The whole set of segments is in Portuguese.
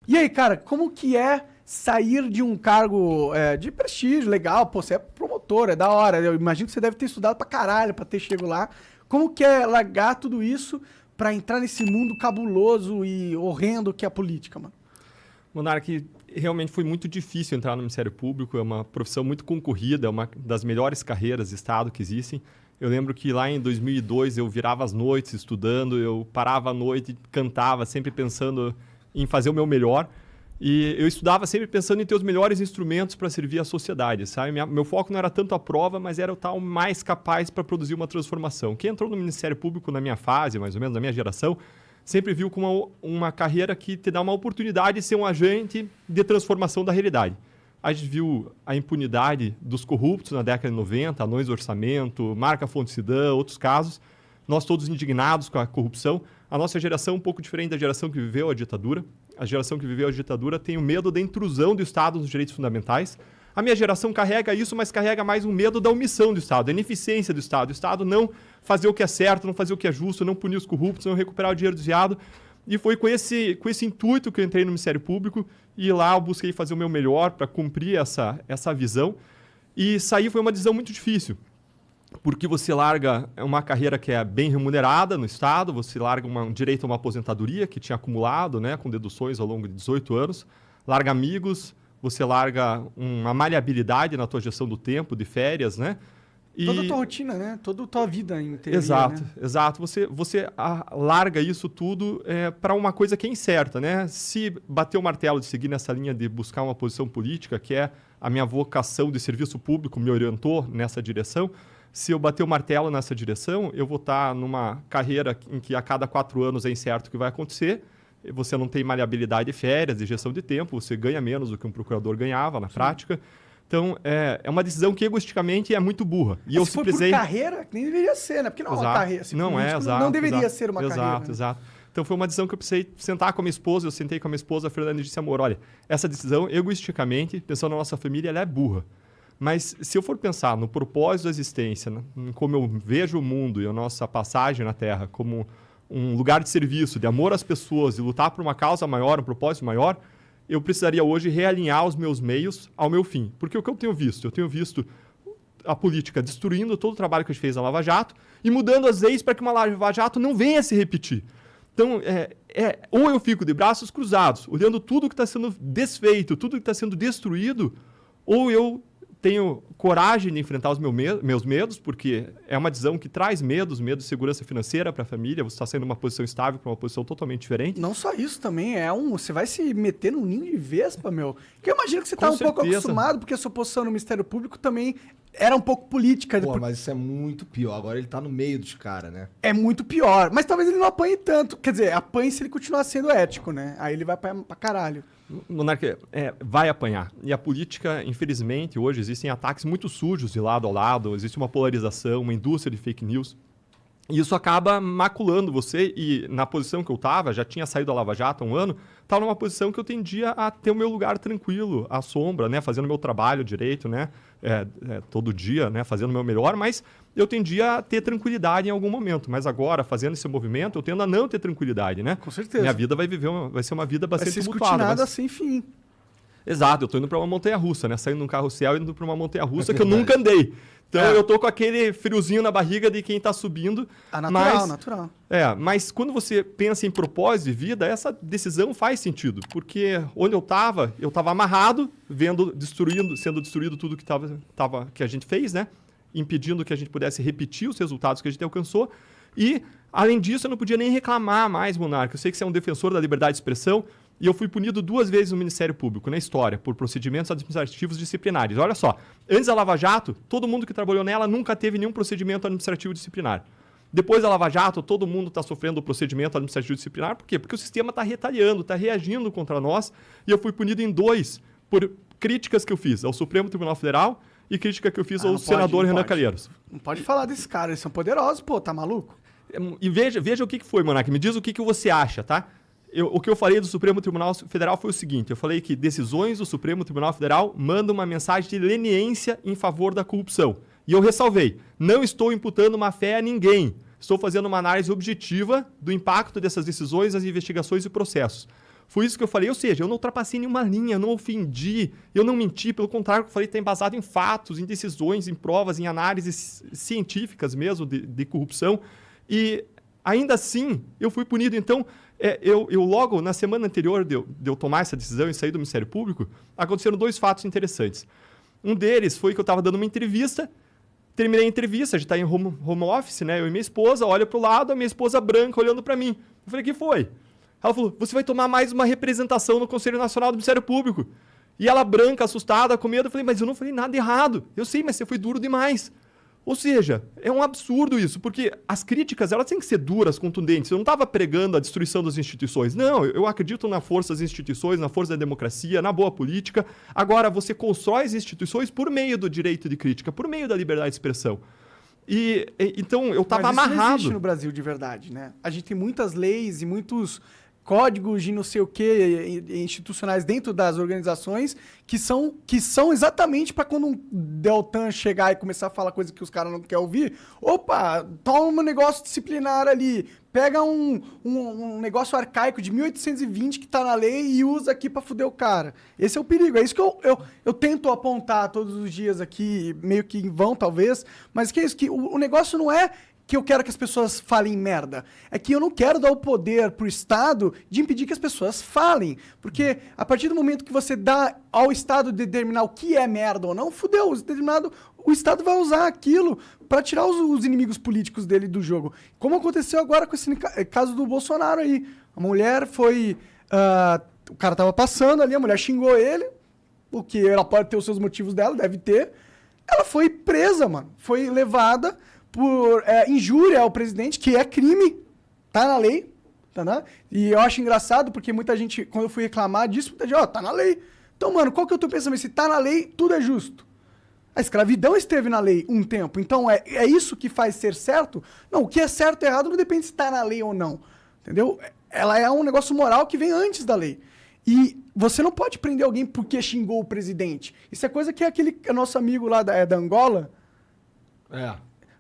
E aí, cara, como que é sair de um cargo de prestígio, legal, pô, você é promotor, é da hora, eu imagino que você deve ter estudado pra caralho pra ter chego lá. Como que é largar tudo isso pra entrar nesse mundo cabuloso e horrendo que é a política, mano? Monark, realmente foi muito difícil entrar no Ministério Público, é uma profissão muito concorrida, é uma das melhores carreiras de Estado que existem. Eu lembro que lá em 2002 eu virava as noites estudando, eu parava à noite, cantava, sempre pensando em fazer o meu melhor. E eu estudava sempre pensando em ter os melhores instrumentos para servir a sociedade, sabe? Meu foco não era tanto a prova, mas era o tal mais capaz para produzir uma transformação. Quem entrou no Ministério Público na minha fase, mais ou menos, na minha geração, sempre viu como uma carreira que te dá uma oportunidade de ser um agente de transformação da realidade. A gente viu a impunidade dos corruptos na década de 90, anões do orçamento, marca Fonte Cidã, outros casos. Nós todos indignados com a corrupção. A nossa geração é um pouco diferente da geração que viveu a ditadura. A geração que viveu a ditadura tem o medo da intrusão do Estado nos direitos fundamentais. A minha geração carrega isso, mas carrega mais um medo da omissão do Estado, da ineficiência do Estado. O Estado não fazer o que é certo, não fazer o que é justo, não punir os corruptos, não recuperar o dinheiro desviado. E foi com esse intuito que eu entrei no Ministério Público e lá eu busquei fazer o meu melhor para cumprir essa visão. E sair foi uma decisão muito difícil, porque você larga uma carreira que é bem remunerada no Estado, você larga um direito a uma aposentadoria que tinha acumulado, né, com deduções ao longo de 18 anos, larga amigos, você larga uma maleabilidade na tua gestão do tempo, de férias, né? Toda a tua rotina, né? Toda a tua vida inteira. Exato, né? exato. Você larga isso tudo para uma coisa que é incerta, né? Se bater o martelo de seguir nessa linha de buscar uma posição política, que é a minha vocação de serviço público me orientou nessa direção, se eu bater o martelo nessa direção, eu vou estar numa carreira em que a cada 4 anos é incerto o que vai acontecer, você não tem maleabilidade de férias, de gestão de tempo, você ganha menos do que um procurador ganhava na prática. Então, é uma decisão que, egoisticamente, é muito burra. E eu se simplesmente... for por carreira, nem deveria ser, né? Porque não é uma carreira. Não é, exato. Não deveria ser uma carreira. Exato, exato. Então, foi uma decisão que eu precisei sentar com a minha esposa. Eu sentei com a minha esposa, a Fernanda, e disse, amor, olha, essa decisão, egoisticamente, pensando na nossa família, ela é burra. Mas, se eu for pensar no propósito da existência, em como eu vejo o mundo e a nossa passagem na Terra como um lugar de serviço, de amor às pessoas, de lutar por uma causa maior, um propósito maior, eu precisaria hoje realinhar os meus meios ao meu fim. Porque o que eu tenho visto? Eu tenho visto a política destruindo todo o trabalho que a gente fez na Lava Jato e mudando as leis para que uma Lava Jato não venha se repetir. Então, ou eu fico de braços cruzados, olhando tudo que está sendo desfeito, tudo que está sendo destruído, ou eu tenho coragem de enfrentar os meus medos, porque é uma decisão que traz medo de segurança financeira para a família, você está saindo de uma posição estável para uma posição totalmente diferente. Não só isso também, você vai se meter num ninho de vespa, meu. Que eu imagino que você está um pouco acostumado, porque a sua posição no Ministério Público também era um pouco política. Pô, mas isso é muito pior. Agora ele tá no meio dos caras, né? É muito pior. Mas talvez ele não apanhe tanto. Quer dizer, apanhe se ele continuar sendo ético, né? Aí ele vai apanhar pra caralho. Monarca, vai apanhar. E a política, infelizmente, hoje existem ataques muito sujos de lado a lado, existe uma polarização, uma indústria de fake news. E isso acaba maculando você. E na posição que eu estava, já tinha saído da Lava Jato há um ano, estava numa posição que eu tendia a ter o meu lugar tranquilo, à sombra, né? Fazendo meu trabalho direito, né? Todo dia, né? Fazendo o meu melhor, mas eu tendia a ter tranquilidade em algum momento. Mas agora, fazendo esse movimento, eu tendo a não ter tranquilidade, né? Com certeza. Minha vida vai ser uma vida bastante tumultuada. Vai ser escrutinada sem fim. Exato, eu estou indo para uma montanha-russa, né? Saindo de um carrossel e indo para uma montanha-russa que eu nunca andei. Então eu tô com aquele friozinho na barriga de quem está subindo. Natural. Mas quando você pensa em propósito de vida, essa decisão faz sentido. Porque onde eu estava amarrado, sendo destruído tudo que a gente fez, né? Impedindo que a gente pudesse repetir os resultados que a gente alcançou. E, além disso, eu não podia nem reclamar mais, Monarca. Eu sei que você é um defensor da liberdade de expressão. E eu fui punido 2 vezes no Ministério Público, na história, por procedimentos administrativos disciplinares. Olha só, antes da Lava Jato, todo mundo que trabalhou nela nunca teve nenhum procedimento administrativo disciplinar. Depois da Lava Jato, todo mundo está sofrendo o procedimento administrativo disciplinar. Por quê? Porque o sistema está retalhando, está reagindo contra nós. E eu fui punido em 2 por críticas que eu fiz ao Supremo Tribunal Federal e crítica que eu fiz ao senador Renan Calheiros. Não pode falar desses caras, eles são poderosos, pô, tá maluco? E veja o que foi, Monarca, me diz o que você acha, tá? O que eu falei do Supremo Tribunal Federal foi o seguinte, eu falei que decisões do Supremo Tribunal Federal mandam uma mensagem de leniência em favor da corrupção. E eu ressalvei, não estou imputando má fé a ninguém, estou fazendo uma análise objetiva do impacto dessas decisões, das investigações e processos. Foi isso que eu falei, ou seja, eu não ultrapassei nenhuma linha, eu não ofendi, eu não menti, pelo contrário, eu falei que está embasado em fatos, em decisões, em provas, em análises científicas mesmo de corrupção. E ainda assim, eu fui punido. Então, eu logo, na semana anterior de eu tomar essa decisão e sair do Ministério Público, aconteceram 2 fatos interessantes. Um deles foi que eu estava dando uma entrevista, terminei a entrevista, a gente está em home office, né? Eu e minha esposa, olha para o lado, a minha esposa branca olhando para mim. Eu falei, o que foi? Ela falou, você vai tomar mais uma representação no Conselho Nacional do Ministério Público. E ela branca, assustada, com medo, eu falei, mas eu não falei nada errado. Eu sei, mas você foi duro demais. Ou seja, é um absurdo isso, porque as críticas elas têm que ser duras, contundentes. Eu não estava pregando a destruição das instituições. Não, eu acredito na força das instituições, na força da democracia, na boa política. Agora, você constrói as instituições por meio do direito de crítica, por meio da liberdade de expressão. Então, eu estava amarrado. Mas isso não existe no Brasil de verdade, né? A gente tem muitas leis e muitos códigos de não sei o que institucionais dentro das organizações que são exatamente para quando um Deltan chegar e começar a falar coisa que os caras não querem ouvir, opa, toma um negócio disciplinar ali, pega um negócio arcaico de 1820 que tá na lei e usa aqui para fuder o cara. Esse é o perigo, é isso que eu tento apontar todos os dias aqui, meio que em vão talvez, mas que é isso, que o negócio não é que eu quero que as pessoas falem merda. É que eu não quero dar o poder pro Estado de impedir que as pessoas falem. Porque a partir do momento que você dá ao Estado determinar o que é merda ou não, fudeu. O Estado vai usar aquilo para tirar os inimigos políticos dele do jogo. Como aconteceu agora com esse caso do Bolsonaro aí. A mulher foi... o cara tava passando ali, a mulher xingou ele, porque ela pode ter os seus motivos dela, deve ter. Ela foi presa, mano. Foi levada por injúria ao presidente, que é crime, tá na lei, tá, né? E eu acho engraçado, porque muita gente, quando eu fui reclamar disso, muita gente, tá na lei. Então, mano, qual que é o teu pensamento? Se tá na lei, tudo é justo. A escravidão esteve na lei um tempo, então é isso que faz ser certo? Não, o que é certo e errado não depende se tá na lei ou não, entendeu? Ela é um negócio moral que vem antes da lei. E você não pode prender alguém porque xingou o presidente. Isso é coisa que é nosso amigo lá da Angola...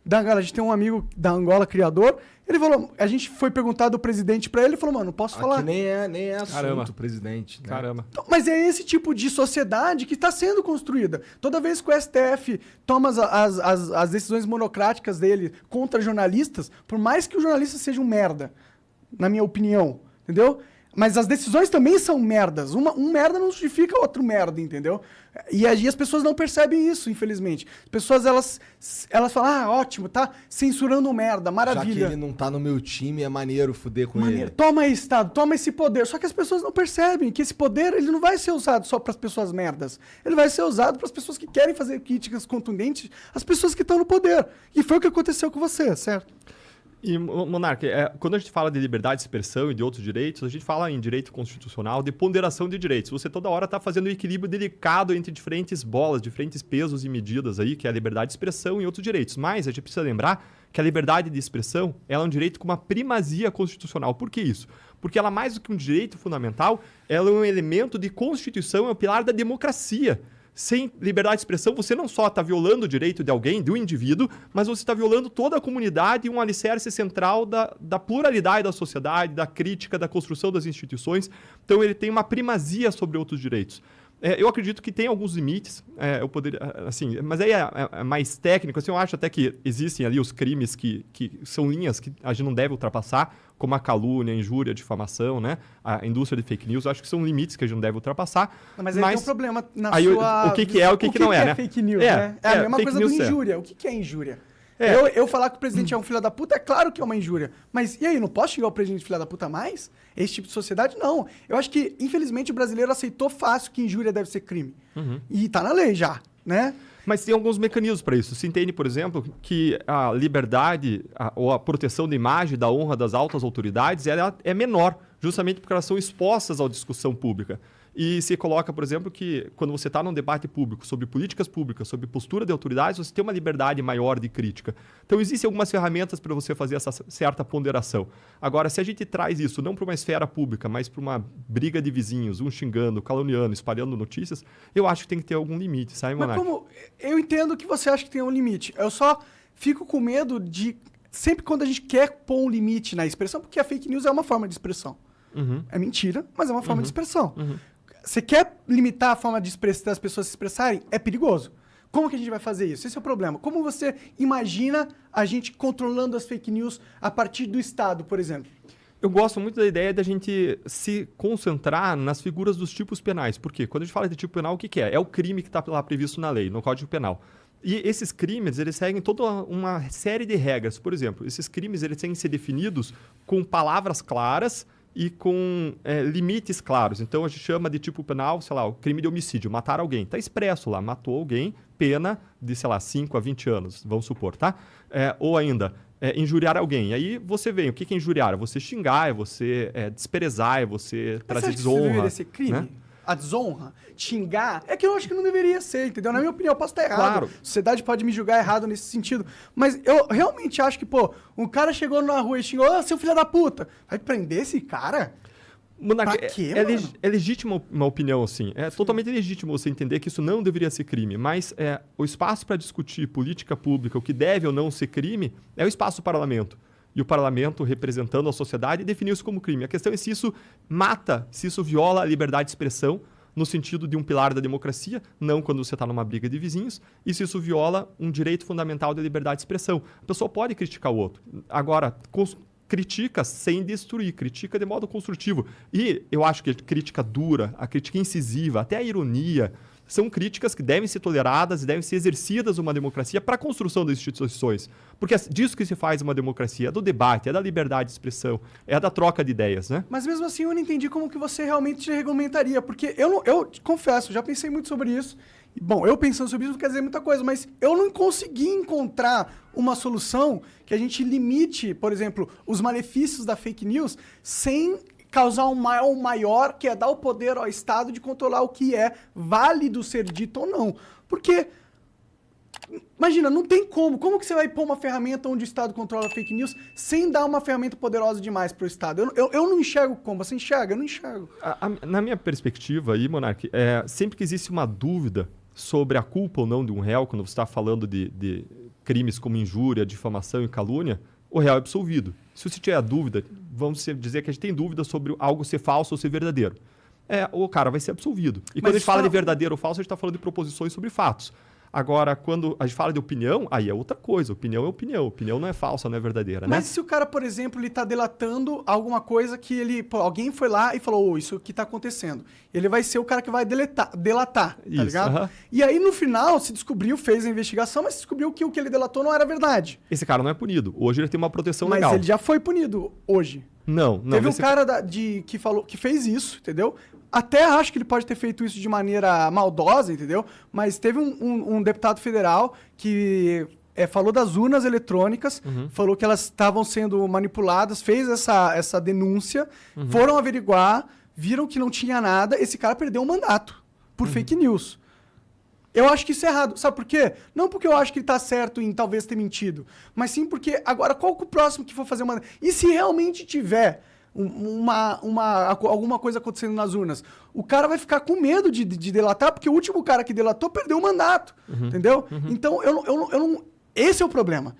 A gente tem um amigo da Angola, criador, ele falou, a gente foi perguntar do presidente pra ele falou, mano, posso falar? Nem é assunto, Caramba. presidente. Né? Caramba. Então, mas é esse tipo de sociedade que está sendo construída. Toda vez que o STF toma as decisões monocráticas dele contra jornalistas, por mais que o jornalista seja um merda, na minha opinião, entendeu? Mas as decisões também são merdas. Um merda não justifica outro merda, entendeu? E as pessoas não percebem isso, infelizmente. As pessoas, elas falam, ótimo, tá censurando um merda, maravilha. Já que ele não tá no meu time, é maneiro fuder com ele. Toma aí, Estado, toma esse poder. Só que as pessoas não percebem que esse poder ele não vai ser usado só para as pessoas merdas. Ele vai ser usado para as pessoas que querem fazer críticas contundentes, as pessoas que estão no poder. E foi o que aconteceu com você, certo? E, Monarca, quando a gente fala de liberdade de expressão e de outros direitos, a gente fala em direito constitucional de ponderação de direitos. Você toda hora está fazendo um equilíbrio delicado entre diferentes bolas, diferentes pesos e medidas aí, que é a liberdade de expressão e outros direitos. Mas a gente precisa lembrar que a liberdade de expressão ela é um direito com uma primazia constitucional. Por que isso? Porque ela, mais do que um direito fundamental, ela é um elemento de constituição, é um pilar da democracia. Sem liberdade de expressão, você não só está violando o direito de alguém, de um indivíduo, mas você está violando toda a comunidade e um alicerce central da pluralidade da sociedade, da crítica, da construção das instituições. Então, ele tem uma primazia sobre outros direitos. Eu acredito que tem alguns limites, eu poderia, assim, mas aí é mais técnico. Assim, eu acho até que existem ali os crimes que são linhas que a gente não deve ultrapassar, como a calúnia, a injúria, a difamação, né? A indústria de fake news. Eu acho que são limites que a gente não deve ultrapassar. Mas aí tem um problema na aí sua... O que é, o que não é, né? Fake news, né? É a mesma coisa do news, injúria. O que é injúria? Eu falar que o presidente é um filho da puta, é claro que é uma injúria. Mas e aí, não posso xingar o presidente de filho da puta mais? Esse tipo de sociedade, não. Eu acho que, infelizmente, o brasileiro aceitou fácil que injúria deve ser crime. E tá na lei já, né? Mas tem alguns mecanismos para isso. Se entende, por exemplo, que a liberdade ou a proteção da imagem, da honra das altas autoridades, ela é menor, justamente porque elas são expostas à discussão pública. E se coloca, por exemplo, que quando você está num debate público sobre políticas públicas, sobre postura de autoridades, você tem uma liberdade maior de crítica. Então, existem algumas ferramentas para você fazer essa certa ponderação. Agora, se a gente traz isso não para uma esfera pública, mas para uma briga de vizinhos, um xingando, caluniando, espalhando notícias, eu acho que tem que ter algum limite, sabe, Monark? Mas como... Eu entendo que você acha que tem um limite. Eu só fico com medo de... Sempre quando a gente quer pôr um limite na expressão, porque a fake news é uma forma de expressão. É mentira, mas é uma forma de expressão. Você quer limitar a forma de expressar das pessoas se expressarem? É perigoso. Como que a gente vai fazer isso? Esse é o problema. Como você imagina a gente controlando as fake news a partir do Estado, por exemplo? Eu gosto muito da ideia da gente se concentrar nas figuras dos tipos penais. Por quê? Quando a gente fala de tipo penal, o que é? É o crime que está lá previsto na lei, no Código Penal. E esses crimes, eles seguem toda uma série de regras. Por exemplo, esses crimes eles têm que ser definidos com palavras claras e com limites claros. Então, a gente chama de tipo penal, sei lá, o crime de homicídio, matar alguém. Está expresso lá, matou alguém, pena de, sei lá, 5 a 20 anos, vamos supor, tá? Ou ainda, injuriar alguém. E aí você vem, o que é injuriar? É você xingar, é você desprezar, é você trazer desonra. Mas deveria ser crime? Né? A desonra, xingar, é que eu acho que não deveria ser, entendeu? Na minha opinião, eu posso estar errado. Claro. A sociedade pode me julgar errado nesse sentido. Mas eu realmente acho que, pô, um cara chegou na rua e xingou, ô, seu filho da puta, vai prender esse cara? Monark, pra quê, mano? É legítima uma opinião, assim. É totalmente legítimo você entender que isso não deveria ser crime. Mas o espaço para discutir política pública, o que deve ou não ser crime, é o espaço do parlamento. E o parlamento, representando a sociedade, definiu isso como crime. A questão é se isso mata, se isso viola a liberdade de expressão, no sentido de um pilar da democracia, não quando você está numa briga de vizinhos, e se isso viola um direito fundamental da liberdade de expressão. A pessoa pode criticar o outro. Agora, critica sem destruir, critica de modo construtivo. E eu acho que a crítica dura, a crítica incisiva, até a ironia, são críticas que devem ser toleradas e devem ser exercidas numa democracia para a construção das instituições. Porque é disso que se faz uma democracia, é do debate, é da liberdade de expressão, é da troca de ideias, né? Mas mesmo assim eu não entendi como que você realmente regulamentaria, porque eu confesso, já pensei muito sobre isso. Bom, eu pensando sobre isso não quer dizer muita coisa, mas eu não consegui encontrar uma solução que a gente limite, por exemplo, os malefícios da fake news sem causar um mal maior, que é dar o poder ao Estado de controlar o que é válido ser dito ou não. Porque, imagina, não tem como. Como que você vai pôr uma ferramenta onde o Estado controla fake news sem dar uma ferramenta poderosa demais para o Estado? Eu não enxergo como. Você enxerga? Eu não enxergo. Na minha perspectiva aí, Monark, sempre que existe uma dúvida sobre a culpa ou não de um réu, quando você está falando de crimes como injúria, difamação e calúnia, o réu é absolvido. Se você tiver dúvida, vamos dizer que a gente tem dúvida sobre algo ser falso ou ser verdadeiro. O cara vai ser absolvido. E quando a gente fala de verdadeiro ou falso, a gente está falando de proposições sobre fatos. Agora, quando a gente fala de opinião, aí é outra coisa. Opinião é opinião. Opinião não é falsa, não é verdadeira, né? Mas se o cara, por exemplo, ele está delatando alguma coisa que alguém foi lá e falou, isso que está acontecendo. Ele vai ser o cara que vai delatar, tá isso, ligado? E aí, no final, se descobriu, fez a investigação, mas se descobriu que o que ele delatou não era verdade. Esse cara não é punido. Hoje ele tem uma proteção legal. Mas ele já foi punido hoje. Não. Teve um cara que fez isso, entendeu? Até acho que ele pode ter feito isso de maneira maldosa, entendeu? Mas teve um deputado federal que falou das urnas eletrônicas, falou que elas estavam sendo manipuladas, fez essa denúncia, foram averiguar, viram que não tinha nada, esse cara perdeu o mandato por fake news. Eu acho que isso é errado. Sabe por quê? Não porque eu acho que ele tá certo em talvez ter mentido, mas sim porque agora qual que é o próximo que for fazer uma... E se realmente tiver alguma coisa acontecendo nas urnas, o cara vai ficar com medo de delatar, porque o último cara que delatou perdeu o mandato, entendeu? Então, eu não... Esse é o problema.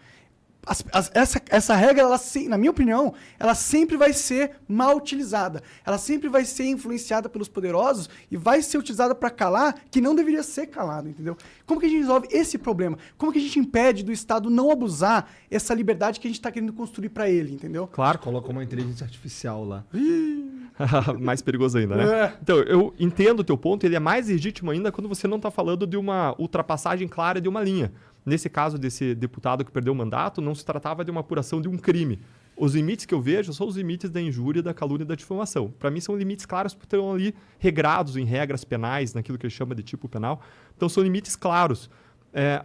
Essa regra, na minha opinião, ela sempre vai ser mal utilizada. Ela sempre vai ser influenciada pelos poderosos e vai ser utilizada para calar que não deveria ser calado, entendeu? Como que a gente resolve esse problema? Como que a gente impede do Estado não abusar essa liberdade que a gente está querendo construir para ele, entendeu? Claro, coloca uma inteligência artificial lá. Mais perigoso ainda, né? Então, eu entendo o teu ponto, ele é mais legítimo ainda quando você não está falando de uma ultrapassagem clara de uma linha. Nesse caso desse deputado que perdeu o mandato, não se tratava de uma apuração de um crime. Os limites que eu vejo são os limites da injúria, da calúnia e da difamação. Para mim, são limites claros porque estão ali regrados em regras penais, naquilo que a gente chama de tipo penal. Então, são limites claros.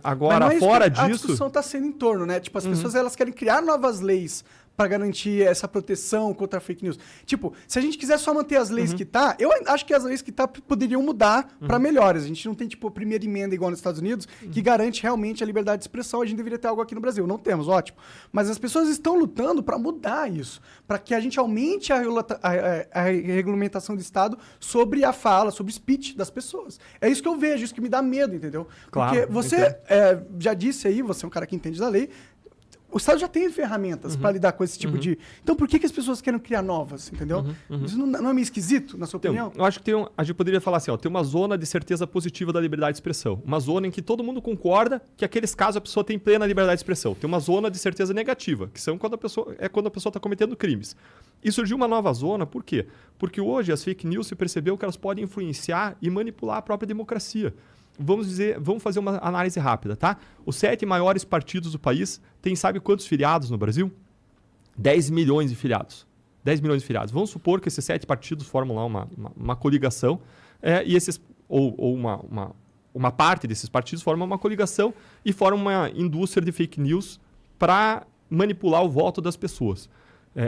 Agora, fora disso... A discussão está sendo em torno, né? Tipo, as pessoas elas querem criar novas leis para garantir essa proteção contra a fake news. Tipo, se a gente quiser só manter as leis que tá, eu acho que as leis que tá poderiam mudar para melhores. A gente não tem, tipo, a primeira emenda igual nos Estados Unidos, que garante realmente a liberdade de expressão. A gente deveria ter algo aqui no Brasil. Não temos, ótimo. Mas as pessoas estão lutando para mudar isso, para que a gente aumente a regulamentação do Estado sobre a fala, sobre o speech das pessoas. É isso que eu vejo, isso que me dá medo, entendeu? Claro, porque você já disse aí, você é um cara que entende da lei, O Estado já tem ferramentas para lidar com esse tipo de... Então, por que as pessoas querem criar novas, entendeu? Isso não é meio esquisito, na sua opinião? Eu acho que a gente poderia falar assim, ó, tem uma zona de certeza positiva da liberdade de expressão. Uma zona em que todo mundo concorda que aqueles casos a pessoa tem plena liberdade de expressão. Tem uma zona de certeza negativa, que são quando a pessoa está cometendo crimes. E surgiu uma nova zona, por quê? Porque hoje as fake news se percebeu que elas podem influenciar e manipular a própria democracia. Vamos fazer uma análise rápida, tá? Os 7 maiores partidos do país têm, sabe quantos filiados no Brasil? 10 milhões de filiados. 10 milhões de filiados. Vamos supor que esses 7 partidos formam lá uma coligação e uma parte desses partidos forma uma coligação e forma uma indústria de fake news para manipular o voto das pessoas.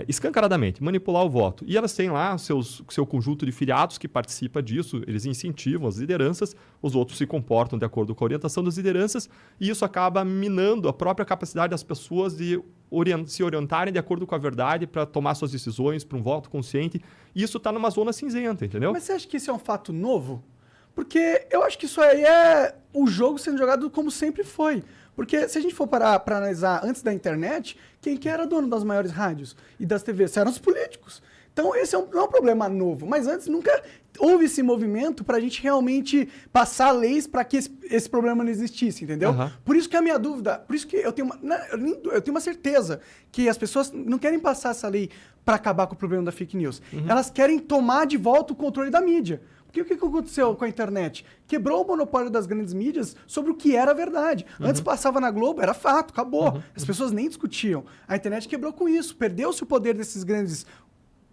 Escancaradamente, manipular o voto. E elas têm lá seu conjunto de filiados que participa disso, eles incentivam as lideranças, os outros se comportam de acordo com a orientação das lideranças, e isso acaba minando a própria capacidade das pessoas de se orientarem de acordo com a verdade para tomar suas decisões, para um voto consciente. E isso está numa zona cinzenta, entendeu? Mas você acha que isso é um fato novo? Porque eu acho que isso aí é o jogo sendo jogado como sempre foi. Porque se a gente for parar para analisar antes da internet, quem que era dono das maiores rádios e das TVs? Eram os políticos. Então esse não é um problema novo. Mas antes nunca houve esse movimento para a gente realmente passar leis para que esse problema não existisse, entendeu? Por isso que a minha dúvida, por isso que eu tenho uma certeza que as pessoas não querem passar essa lei para acabar com o problema da fake news. Elas querem tomar de volta o controle da mídia. Porque o que aconteceu com a internet? Quebrou o monopólio das grandes mídias sobre o que era verdade. Antes passava na Globo, era fato, acabou. As pessoas nem discutiam. A internet quebrou com isso. Perdeu-se o poder desses grandes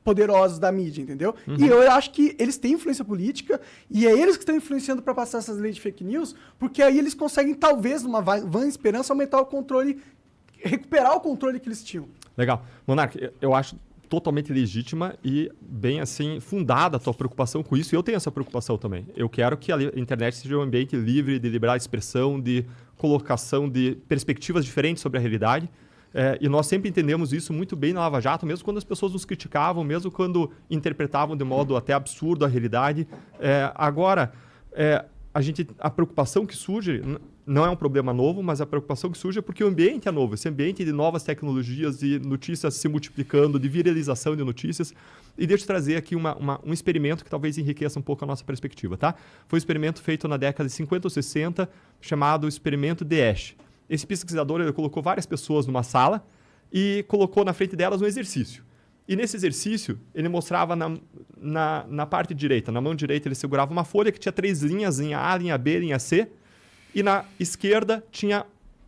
poderosos da mídia, entendeu? E eu acho que eles têm influência política e é eles que estão influenciando para passar essas leis de fake news, porque aí eles conseguem, talvez, numa vã esperança, aumentar o controle, recuperar o controle que eles tinham. Legal. Monark, eu acho totalmente legítima e bem assim fundada a tua preocupação com isso. E eu tenho essa preocupação também. Eu quero que a internet seja um ambiente livre de liberdade de expressão, de colocação de perspectivas diferentes sobre a realidade. E nós sempre entendemos isso muito bem na Lava Jato, mesmo quando as pessoas nos criticavam, mesmo quando interpretavam de modo até absurdo a realidade. Agora, a preocupação que surge não é um problema novo, mas a preocupação que surge é porque o ambiente é novo, esse ambiente de novas tecnologias, de notícias se multiplicando, de viralização de notícias. E deixa eu trazer aqui um experimento que talvez enriqueça um pouco a nossa perspectiva, tá? Foi um experimento feito na década de 50 ou 60, chamado experimento de Asch. Esse pesquisador ele colocou várias pessoas numa sala e colocou na frente delas um exercício. E nesse exercício, ele mostrava na parte direita, na mão direita, ele segurava uma folha que tinha 3 linhas, linha A, linha B, linha C, e na esquerda tinha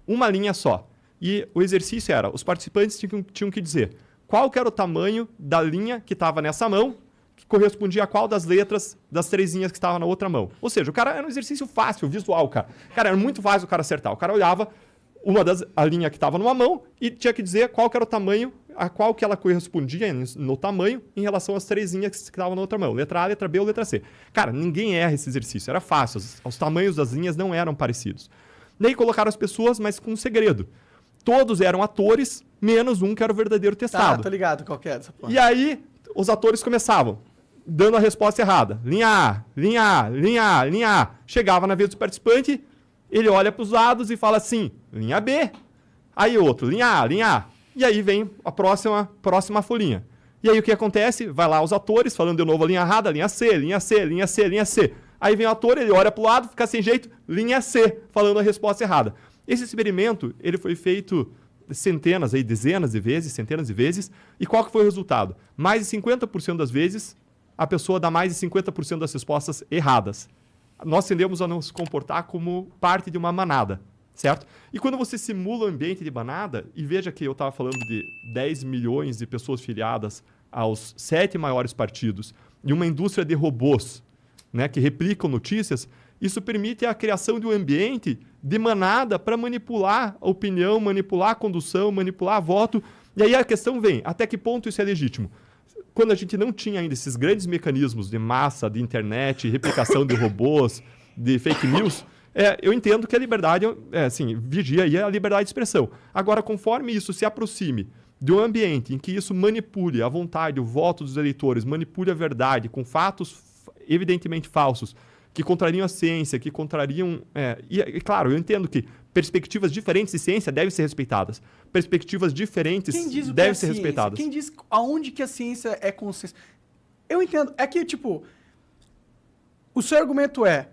uma linha só. E o exercício era, os participantes tinham que dizer qual que era o tamanho da linha que estava nessa mão, que correspondia a qual das letras das 3 linhas que estavam na outra mão. Ou seja, o cara era um exercício fácil, visual, cara. Cara, era muito fácil o cara acertar. O cara olhava a linha que estava numa mão e tinha que dizer qual que era o tamanho, a qual que ela correspondia no tamanho em relação às 3 linhas que estavam na outra mão. Letra A, letra B ou letra C. Cara, ninguém erra esse exercício. Era fácil. Os tamanhos das linhas não eram parecidos. Daí colocaram as pessoas, mas com um segredo. Todos eram atores, menos um que era o verdadeiro testado. Tá, tô ligado qual que é dessa porra. E aí, os atores começavam dando a resposta errada. Linha A, linha A, linha A, linha A. Chegava na vez do participante, ele olha para os lados e fala assim, linha B. Aí outro, linha A, linha A. E aí vem a próxima folhinha. E aí o que acontece? Vai lá os atores falando de novo a linha errada, linha C, linha C, linha C, linha C. Aí vem o ator, ele olha para o lado, fica sem jeito, linha C, falando a resposta errada. Esse experimento, ele foi feito centenas, dezenas de vezes, centenas de vezes. E qual que foi o resultado? Mais de 50% das vezes, a pessoa dá mais de 50% das respostas erradas. Nós tendemos a nos comportar como parte de uma manada, certo? E quando você simula o ambiente de manada, e veja que eu estava falando de 10 milhões de pessoas filiadas aos 7 maiores partidos e uma indústria de robôs, né, que replicam notícias, isso permite a criação de um ambiente de manada para manipular a opinião, manipular a condução, manipular voto. E aí a questão vem, até que ponto isso é legítimo? Quando a gente não tinha ainda esses grandes mecanismos de massa, de internet, replicação de robôs, de fake news, eu entendo que a liberdade, vigia aí a liberdade de expressão. Agora, conforme isso se aproxime de um ambiente em que isso manipule a vontade, o voto dos eleitores, manipule a verdade com fatos evidentemente falsos, que contrariam a ciência, que contrariam... claro, eu entendo que perspectivas diferentes de ciência devem ser respeitadas. Perspectivas diferentes Quem diz o que devem é ser ciência? respeitadas. Quem diz aonde que a ciência é consenso? Eu entendo. É que, tipo, o seu argumento é,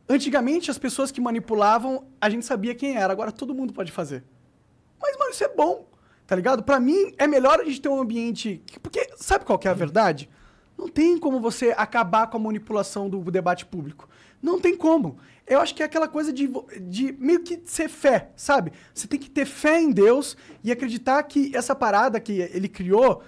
antigamente as pessoas que manipulavam, a gente sabia quem era, agora todo mundo pode fazer. Mas, mano, isso é bom, tá ligado? Pra mim, é melhor a gente ter um ambiente... Porque, sabe qual que é a verdade? Não tem como você acabar com a manipulação do debate público. Não tem como. Eu acho que é aquela coisa de meio que ser fé, sabe? Você tem que ter fé em Deus e acreditar que essa parada que ele criou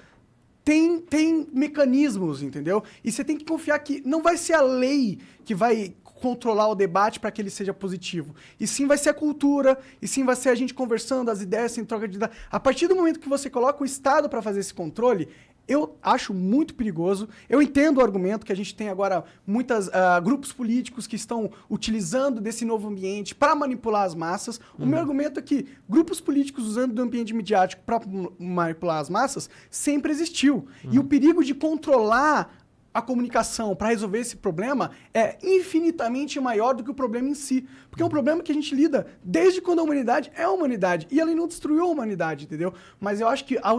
tem mecanismos, entendeu? E você tem que confiar que não vai ser a lei que vai controlar o debate para que ele seja positivo. E sim vai ser a cultura, e sim vai ser a gente conversando, as ideias sem troca de ideias. A partir do momento que você coloca o Estado para fazer esse controle, eu acho muito perigoso. Eu entendo o argumento que a gente tem agora muitos grupos políticos que estão utilizando desse novo ambiente para manipular as massas. O meu argumento é que grupos políticos usando do ambiente midiático para manipular as massas sempre existiu. E o perigo de controlar a comunicação para resolver esse problema é infinitamente maior do que o problema em si. Porque é um problema que a gente lida desde quando a humanidade é a humanidade. E ela não destruiu a humanidade, entendeu? Mas eu acho que a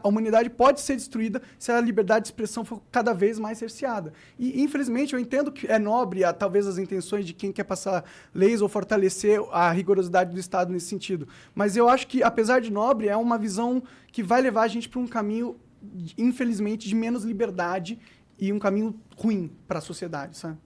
humanidade pode ser destruída se a liberdade de expressão for cada vez mais cerceada. E, infelizmente, eu entendo que é nobre, talvez, as intenções de quem quer passar leis ou fortalecer a rigorosidade do Estado nesse sentido. Mas eu acho que, apesar de nobre, é uma visão que vai levar a gente para um caminho, infelizmente, de menos liberdade e um caminho ruim para a sociedade, sabe?